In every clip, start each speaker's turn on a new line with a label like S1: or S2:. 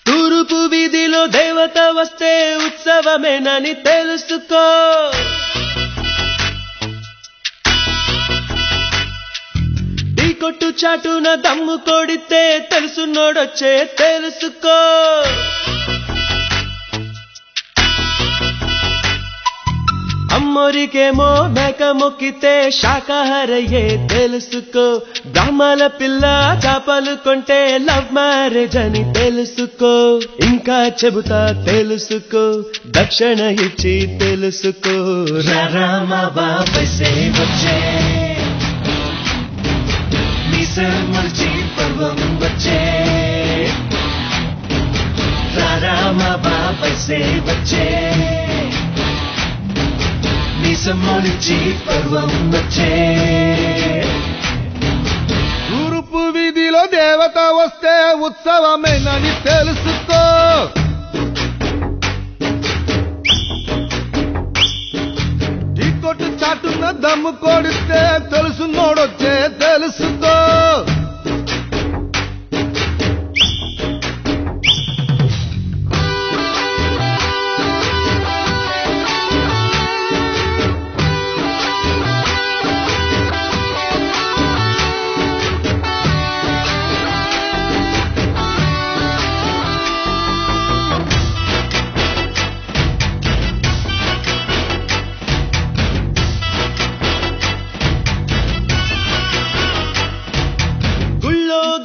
S1: తూర్పు వీధిలో దేవత వస్తే ఉత్సవమేనని తెలుసుకో. ఢీ కొట్టు చాటున దమ్ము కొడితే తెలుసున్నోడొచ్చే తెలుసుకో. అమ్మోరికేమో మేక మొక్కితే శాకాహారయ్యే తెలుసుకో. బ్రాహ్మల పిల్ల చాపలు కొంటే లవ్ మ్యారేజ్ అని తెలుసుకో. ఇంకా చెబుతా తెలుసుకో, దక్షిణ ఇచ్చి తెలుసుకో.
S2: రామ బాబసే వచ్చే నిసమర్చి పర్వం వచ్చే. రామ బాబసే వచ్చే నిసమర్చి పర్వం వచ్చే.
S3: తూర్పు వీధిలో దేవత వస్తే ఉత్సవమేనని తెలుసుకో. ఢీ కొట్టు చాటున్న దమ్ము కొడితే తెలుసున్నోడొచ్చే తెలుసుకో.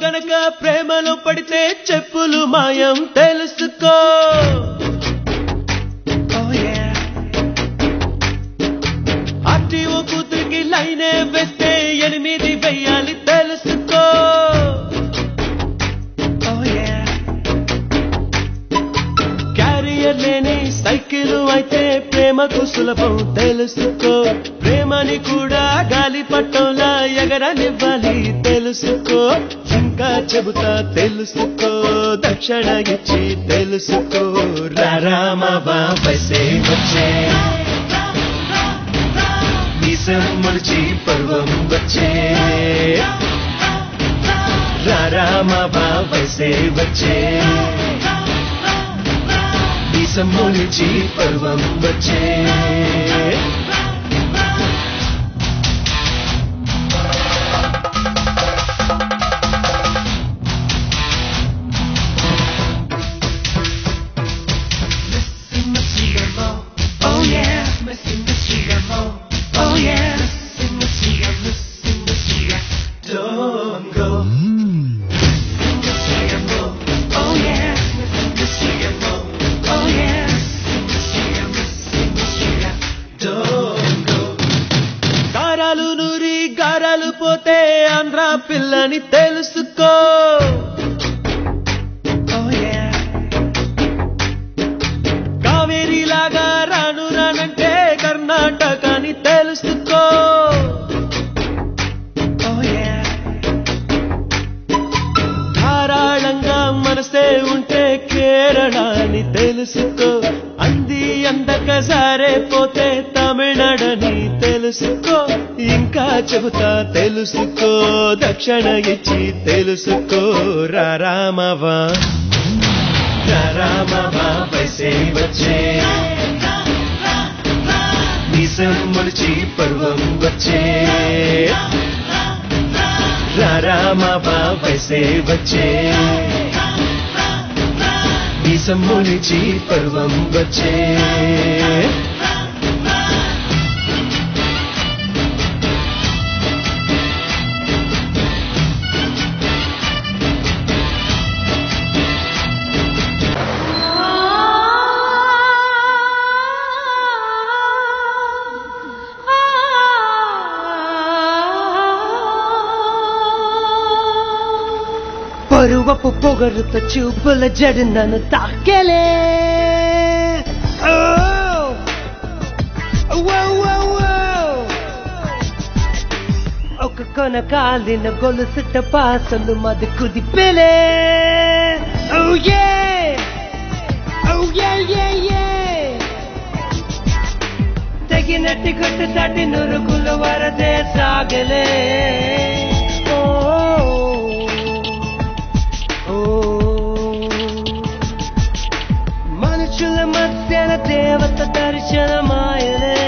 S1: గనక ప్రేమలో పడితే చెప్పులు మాయం తెలుసుకో. ఆర్టీఓ కూతురికి లైనే వేస్తే 8 వెయ్యాలి తెలుసుకో. క్యారియర్ లేని సైకిల్ అయితే ప్రేమకు సులభం తెలుసుకో. ప్రేమని కూడా గాలి పట్టంలా ఎగరనివ్వాలి తెలుసుకో. ఇంకా చెబుతా తెలుసుకో, దక్షిణ ఇచ్చి తెలుసుకో.
S2: రామ బాబసే వచ్చే నిసమర్చి పర్వం వచ్చే. రామ బాబసే వచ్చే నిసమర్చి పర్వం వచ్చే.
S1: గారాలు నూరి గారాలు పోతే ఆంధ్ర పిల్లని తెలుసుకో. కావేరీలాగా రాను రానంటే కర్ణాటకని తెలుసుకో. ధారాళంగా మనసే ఉంటే కేరళ అని తెలుసుకో. అంది అందక సారే పోతే తమిళనాడని తెలుసుకో. ఇంకా చెబుతా తెలుసుకో, దక్షిణ ఇచ్చి తెలుసుకో. రామవా
S2: బాబసే వచ్చే నిసమర్చి పర్వం వచ్చే. రామ బాబసే వచ్చే నిసమర్చి పర్వం వచ్చే.
S1: పరువపు పొగరుతో చూపుల జడు నన్ను తాకేలే. ఒక కొన కాలిన గొలుసుట పాసలు మది కుదిపెలే. Oh yeah, oh yeah, yeah, yeah. తెగినట్టి కొట్టు తట్టి నురుగుల వరదే సాగలే. మనుషుల మధ్యన దేవత దర్శనమాయలే.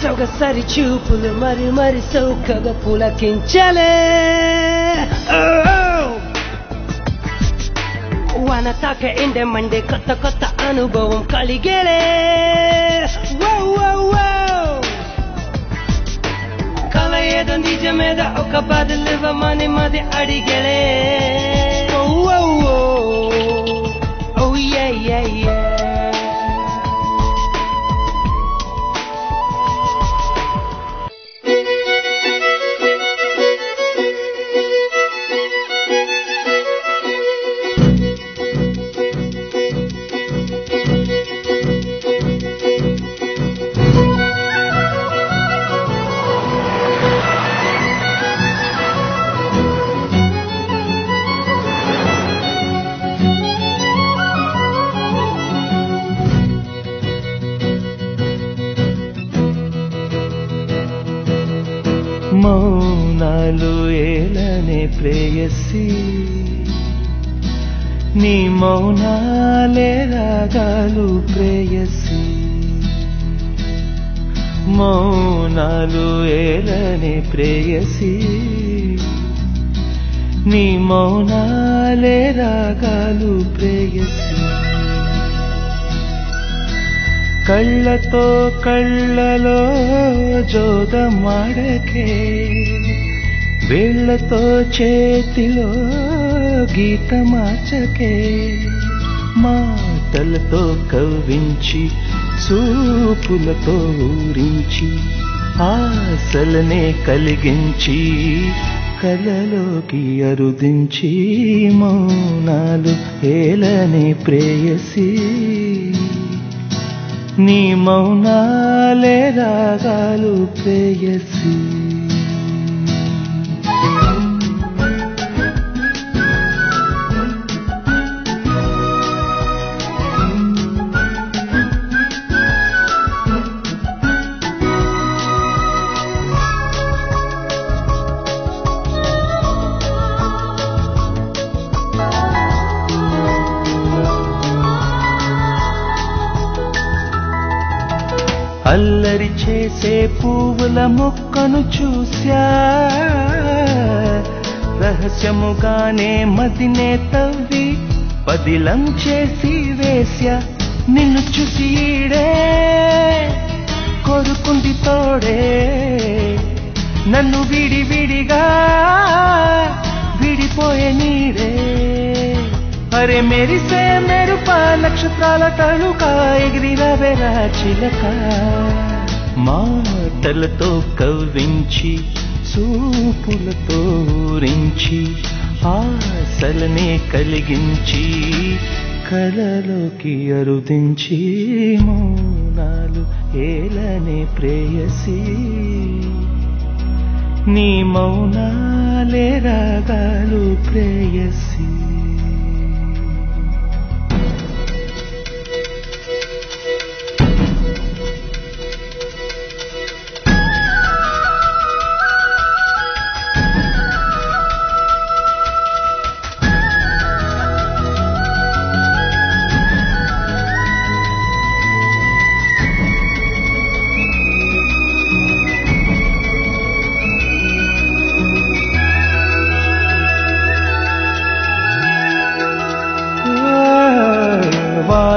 S1: సొగసరి చూపులు మరి మరి సౌకగా పులకించలే. వన తాక ఎండే మండే కొత్త కొత్త అనుభవం కలిగేలే. కల ఏదో నిజమేద ఒక బదులివ్వమని మది అడిగలే. Oh yeah, yeah, yeah.
S2: మౌనాలు ఏలనే ప్రేయసి, నీ మౌనాలే రాగాలు ప్రేయసి. మౌనాలు ఏలనే ప్రేయసి, నీ మౌనాలే రాగాలు ప్రేయసి. కళ్ళతో కళ్ళలో జోదమాడకే, వేళ్లతో చేతిలో గీత మార్చకే. మాటలతో కవ్వించి చూపులతో ఊరించి ఆశలనే కలిగించి కలలోకి అరుదించి. మౌనాలు ఏలనే ప్రేయసి, నీ మౌనాలే రాగాలు ప్రేయసి. అల్లరి చేసే పువ్వుల మొక్కను చూశా, రహస్యముగానే మదినే తవ్వి పదిలం చేసి వేశా. నిన్ను చూసి ఈడే కోరుకుంది తోడే, నన్ను విడి విడిగా విడిపోయే నీడే. అరే మెరిసే మెరుప నక్షత్రాల తళుక ఎగిరినవేరా చిలక. మాటలతో కవ్వించి చూపులతో ఊరించి ఆశలనే కలిగించి కలలోకి అరుదించి. మౌనాలు ఏలనే ప్రేయసి, నీ మౌనాలే రాగాలు ప్రేయసి.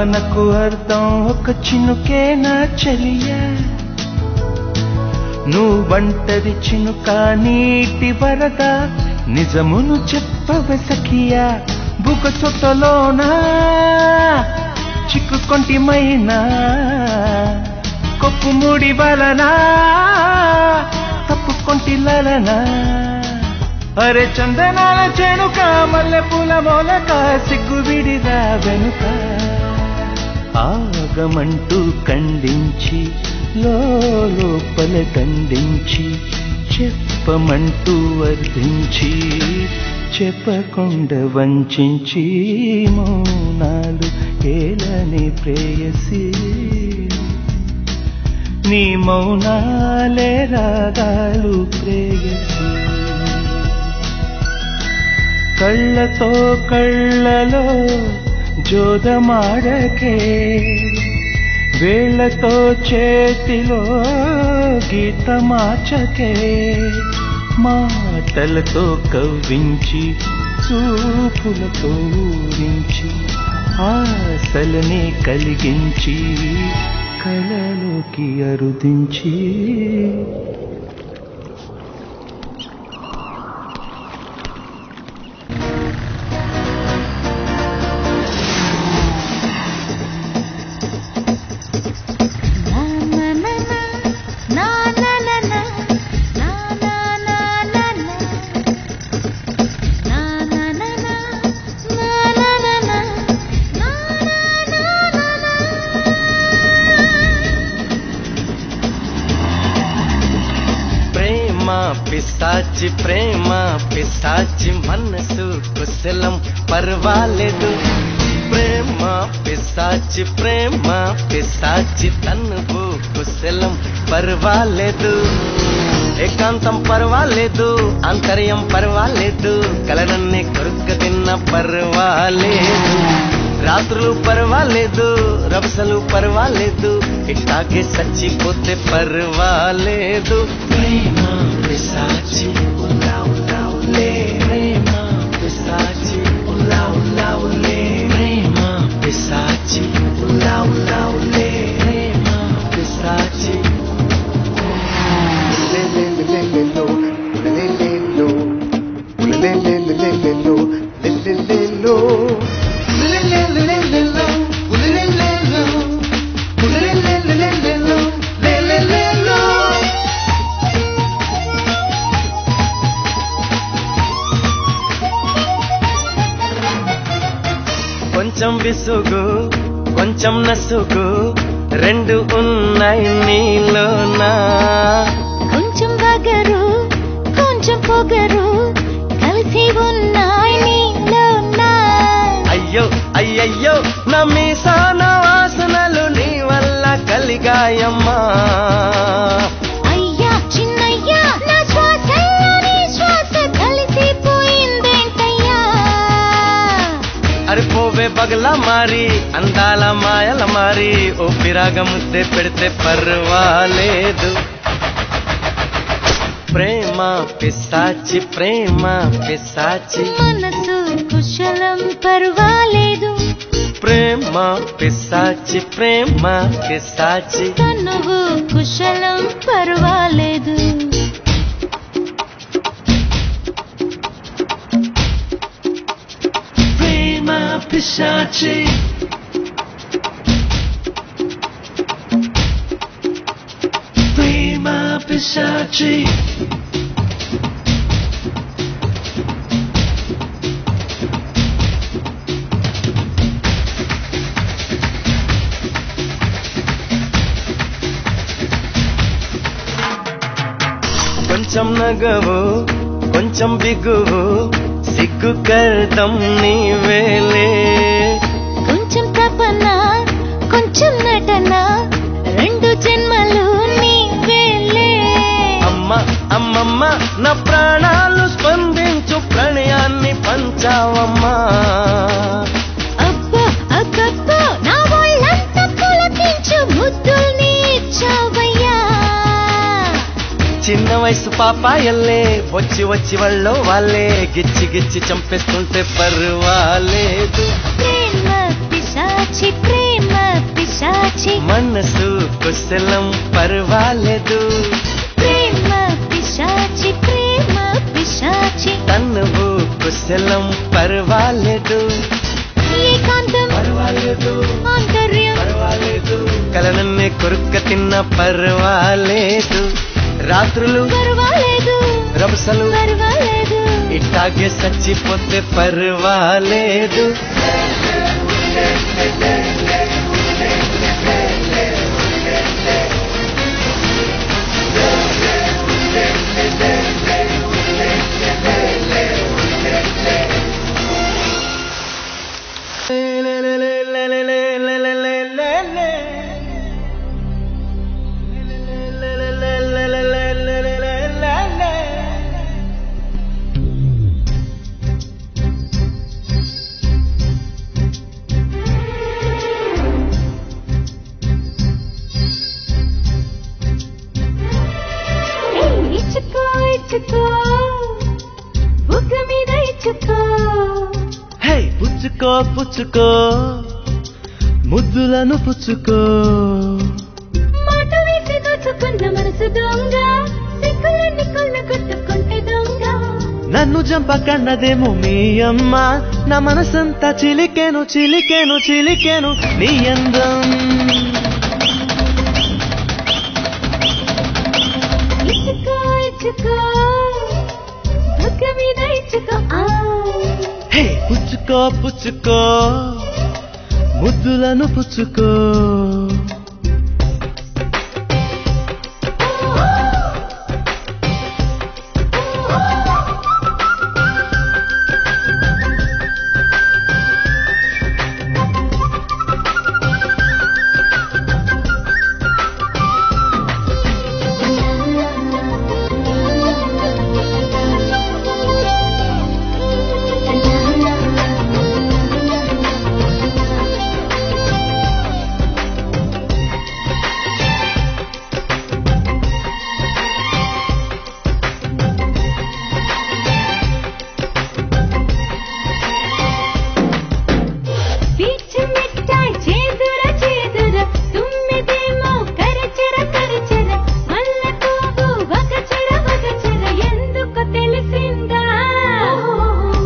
S2: వానకు అర్థం ఒక చినుకేనా చెలియా నువ్వంటది చినుక నీటి వరద నిజమును చెప్పవ సఖియా బుక చొట్టలోనా చిక్కుకొంటిమైనా కొప్పు ముడి వలనా తప్పుకొంటి లలనా అరే చందనాల చెనుక మల్లె పూల మొలక సిగ్గు విడిదా వెనుక ఆగమంటూ ఖండించి లోపల దండించి చెప్పమంటూ వర్ధించి చెప్పకుండా వంచించి మౌనాలు ఏలని ప్రేయసి నీ మౌనాలే రాగాలు ప్రేయసి కళ్ళతో కళ్ళలో జోదమాడకే వేళ్లతో చేతిలో గీత మార్చకే మాటలతో కవ్వించి చూపులతో ఊరించి ఆశలని కలిగించి కలలోకి అరుదించి
S1: పిశాచి ప్రేమ పిశాచి మనసు కుశలం పర్వాలేదు ప్రేమ పిశాచి తనువు కుశలం పర్వాలేదు ఏకాంతం పర్వాలేదు ఆంతర్యం పర్వాలేదు కలనన్నే కొరుక్క తిన్న పర్వాలేదు రాత్రులు పర్వాలేదు రభసలు పర్వాలేదు ఇట్టాగే చచ్చిపోతే పర్వాలేదు ప్రేమ పిశాచి ఉలా ఉలా ఉలే ప్రేమ పిశాచి ఉలా ఉలా ఉలే ప్రేమ పిశాచి ఉలా ఉలా ఉలే ప్రేమ పిశాచి కొంచెం విసుగు కొంచెం నసుగు రెండు ఉన్నాయి నీలోనా
S4: కొంచెం వగరు కొంచెం పొగరు కలిసి ఉన్నాయి నీలోనా
S1: అయ్యో అయ్యయ్యో నా మీసాన వాసనలు నీ వల్ల కలిగాయమ్మా
S4: అయ్యా చిన్నయ్యా నా శ్వాసల్లో నీ శ్వాస కలిసిపోయిందేంటయ్యా
S1: అరిపోవే బగలా మారి అందాల మాయల మారి ఓ పిరాగ ముద్దే పెడితే పర్వాలేదు ప్రేమ పిశాచి
S4: మనసు కుశలం పర్వాలేదు
S1: ప్రేమ పిశాచి
S4: తనువు కుశలం పర్వాలేదు
S2: ప్రేమ పిశాచి ప్రేమ పిశాచి
S1: కొంచెం నగవు కొంచెం బిగువు సిగ్గు కర్తం నీవేలే
S4: కొంచెం తపన కొంచెం నటన రెండు జన్మలు నీవేలే
S1: అమ్మ అమ్మమ్మ నా ప్రాణాలు స్పందించు ప్రణయాన్ని పంచావమ్మా
S4: అబ్బో అబ్బబ్బో నా వాళ్ళంతా పులకించు ముద్దుల్ని ఇచ్చావయ్యా
S1: చిన్న వయసు పాపాయల్లే వచ్చి వచ్చి వాళ్ళో వాళ్ళే గిచ్చి గిచ్చి చంపేస్తుంటే పర్వాలేదు
S4: ప్రేమ పిశాచి ప్రేమ పిశాచి
S1: మనసు కుశలం పర్వాలేదు
S4: ప్రేమ పిశాచి ప్రేమ పిశాచి
S1: తనువు కుశలం పర్వాలేదు
S4: ఏకాంతం
S1: పర్వాలేదు
S4: ఆంతర్యం
S1: పర్వాలేదు కలనన్నే కొరుక్క తిన్న పర్వాలేదు రాత్రులు
S4: పర్వాలేదు
S1: రభసలు
S4: పర్వాలేదు
S1: ఇట్టాగే చచ్చిపోతే పర్వాలేదు
S4: ఇచ్చుకో ఇచ్చుకో బుగ్గ మీద ఇచ్చుకో
S2: హే పుచ్చుకో పుచ్చుకో ముద్దులను పుచ్చుకో
S4: మాట వేసి దోచుకున్న మనసు దొంగ సిక్కులన్నీ కొన్న కొట్టుకుంటే దొంగ
S2: నన్ను చంపకన్నదేమో మీ అమ్మ నా మనసంతా చిలికెను చిలికెను చిలికెను నీ అందం
S4: ఇచ్చుకో ఇచ్చుకో బుగ్గ మీద ఇచ్చుకో
S2: హే పుచ్చుకో పుచ్చుకో ముద్దులను పుచ్చుకో
S4: పీచు మిఠాయి చేదుర చేదుర తుమ్మిదేమో కరచర కరచర మల్ల పువ్వు వగచర ఎందుకు తెలిసిందా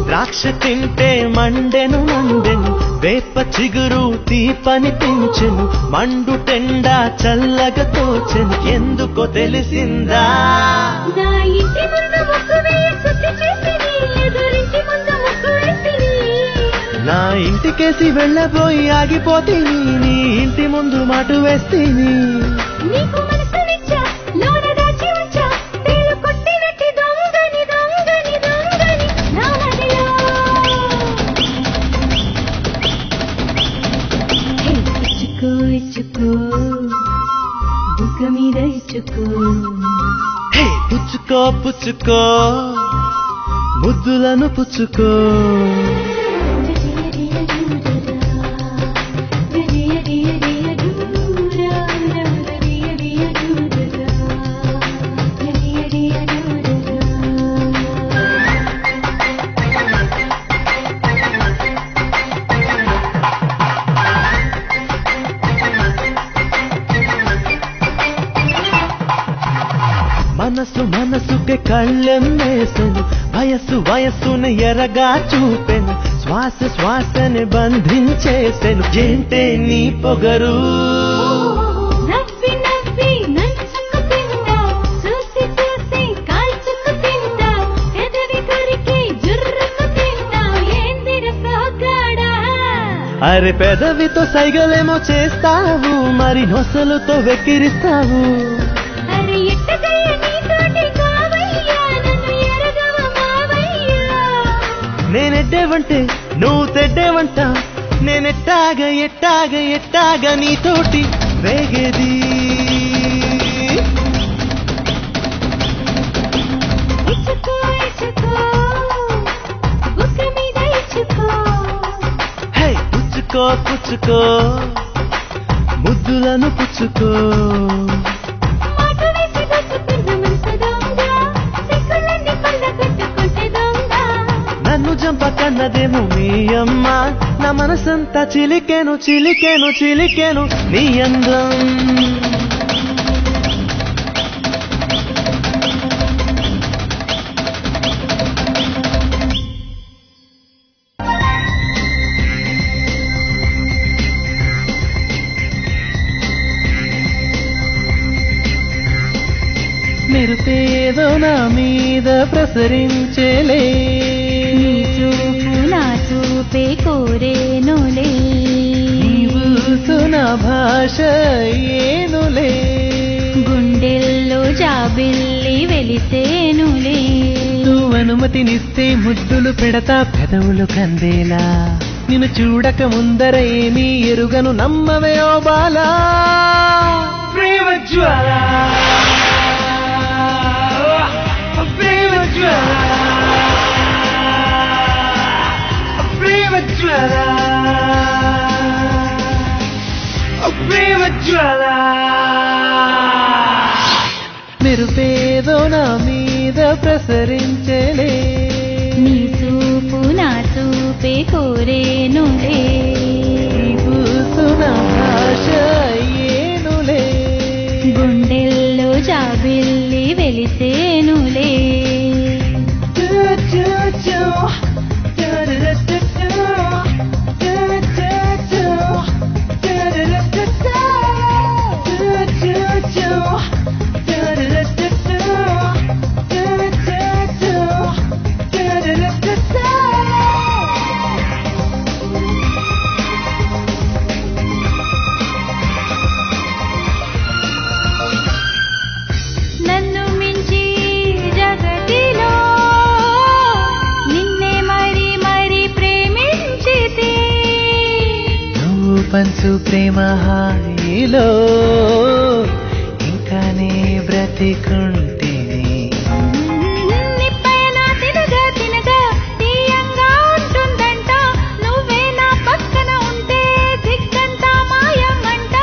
S2: ద్రాక్ష తింటే మండెను మండెను వేప చిగురు తీపని పెంచెను మండు టెండా చల్లగా తోచెను ఎందుకో తెలిసిందా
S4: నా ఇంటి ముందు ముక్కు వేసి శుద్ధి చేసిని ఎదురింటి ముందు ముక్కు వేసిని
S2: నా ఇంటికేసి వెళ్ళబోయి ఆగిపోతీని నీ ఇంటి ముందు మాటు వేస్తీని
S4: నీకు మనసునిచ్చా లోన దాచి ఉంచా పేరు కొట్టినట్టి దొంగని దొంగని దొంగని నా మదిలో ఇచ్చుకో ఇచ్చుకో బుగ్గ మీద ఇచ్చుకో
S2: హే పుచ్చుకో పుచ్చుకో ముద్దులను పుచ్చుకో మనసు మనసుకే కళ్ళెం వేసెను వయస్సు వయస్సును ఎరగా చూపెను శ్వాస శ్వాసని బంధించేసెను ఏంటే నీ పొగరు
S4: నవ్వి నవ్వి నంచుకు తిందా చూసి చూసి కాల్చుకు తిందా ఎదవి కొరికి జుర్రుకు తిందా ఏందిర సోగాడా
S2: అరే పెదవితో సైగలేమో చేస్తావు మరి నొసలుతో వెక్కిరిస్తావు
S4: అరే ఎట్టగయ్య నీతోటి కావయ్యా నన్ను ఎరగవ మావయ్యా
S2: నేనెడ్డేవంటే నువ్వు తెడ్డేవంట నేనెట్టాగ ఎట్టాగ ఎట్టాగ నీతోటి వేగేది
S4: ఇచ్చుకో ఇచ్చుకో బుగ్గ మీద ఇచ్చుకో
S2: హే పుచ్చుకో పుచ్చుకో ముద్దులను పుచ్చుకో
S4: మాట వేసి దోచుకున్న మనసు దొంగ సిక్కులన్నీ కొల్ల కొట్టుకుంటే దొంగ
S2: నన్ను చంపకన్నదేమో మీ అమ్మ నా మనసంతా చిలికెను చిలికెను చిలికెను నీ అందం మెరుపేదో నా మీద ప్రసరించేలే
S4: నీ చూపు నా చూపే కోరేనులే
S2: నీవు నా భాష ఏనులే
S4: గుండెల్లో జాబిల్లి వెలిసేనులే
S2: నువ్వు అనుమతినిస్తే ముద్దులు పెడతా పెదవులు కందేలా నిన్ను చూడక ముందర ఏమీ ఎరుగను నమ్మవే ఓ బాలా ప్రేమ జ్వాల మెరుపేదో నా మీద ప్రసరించలే
S4: నీ చూపు నా చూపే కోరేనులే
S2: పూసు నా భాష ఏనులే
S4: గుండెల్లో జాబిల్లి వెలిసేనులే నన్ను మించి జగతిలో నిన్నే మరి మరి ప్రేమించితే
S2: నువ్వు పంచు ప్రేమ హాయిలో ఇంకా నే బ్రతికుంటిని
S4: నిప్పైన తినగా తినగా తీయంగా ఉంటుందంట నువ్వే నా పక్కన ఉంటే దిగ్గంతా మాయమంట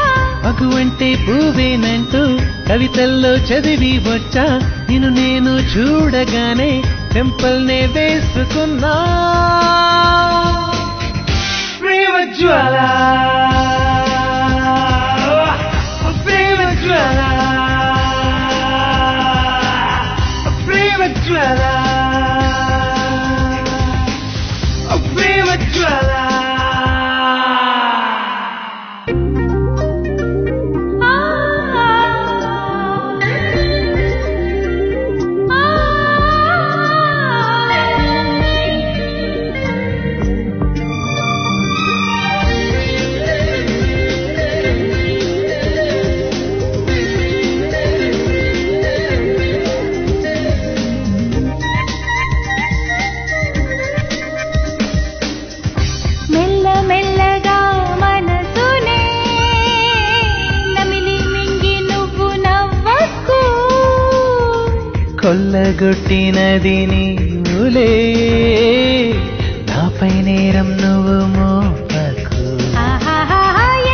S2: మగువంటే పువ్వేనంటూ కవితల్లో చదివి వచ్చా నిన్ను నేను చూడగానే టెంపల్నే వేసుకున్నా ప్రేమ జ్వాల ప్రేమ జ్వాల ప్రేమ జ్వాల ప్రేమ జ్వాల
S4: మెల్ల మెల్లగా మనసునే నమిలి మింగి నువ్వు నవ్వకు
S2: కొల్లగొట్టినది నీవులే నాపై నేరం నువ్వు మోపకు
S4: ఆహాహా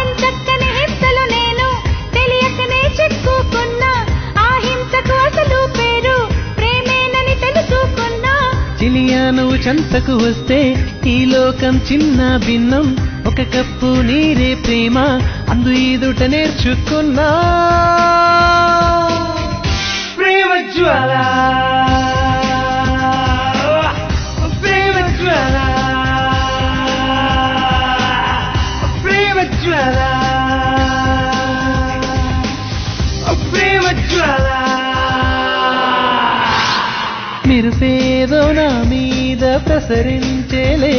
S4: ఎంచక్కని హింసలు నేను తెలియకనే చెక్కుకున్నా ఆ హింసకు అసలు పేరు ప్రేమేనని తెలుసుకున్నా
S2: చిలియా నువ్వు చెంతకు వస్తే ఈ లోకం చిన్న భిన్నం ఒక కప్పు నీరే ప్రేమ అందు ఈదుట నేర్చుకున్నా ప్రేమ జ్వాల ప్రేమ జ్వాల ప్రేమ జ్వాల ప్రేమ జ్వాల మెరుపేదో నా మీద ప్రసరించేలే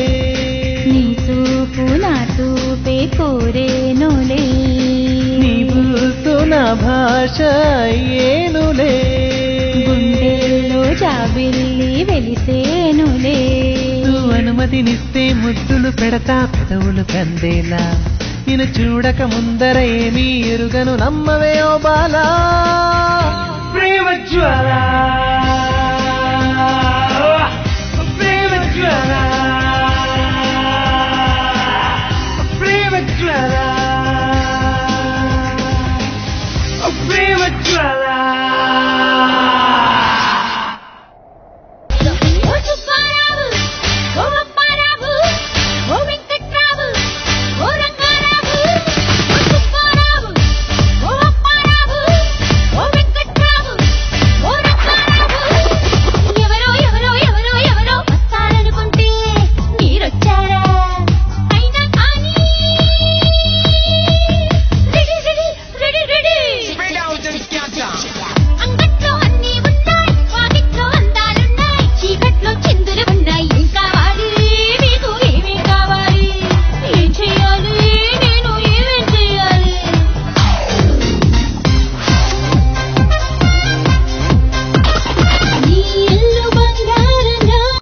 S4: నీ చూపు నా చూపే కోరేనులే
S2: నీ పూసు నా భాష ఏనులే
S4: గుండెల్లో జాబిల్లి వెలిసేనులే
S2: నువ్వు అనుమతినిస్తే ముద్దులు పెడతా పెదవులు కందేలా నిన్ను చూడక ముందర ఏమీ ఎరుగను నమ్మవే ఓ బాలా ప్రేమ జ్వాల ప్రేమ జ్వాల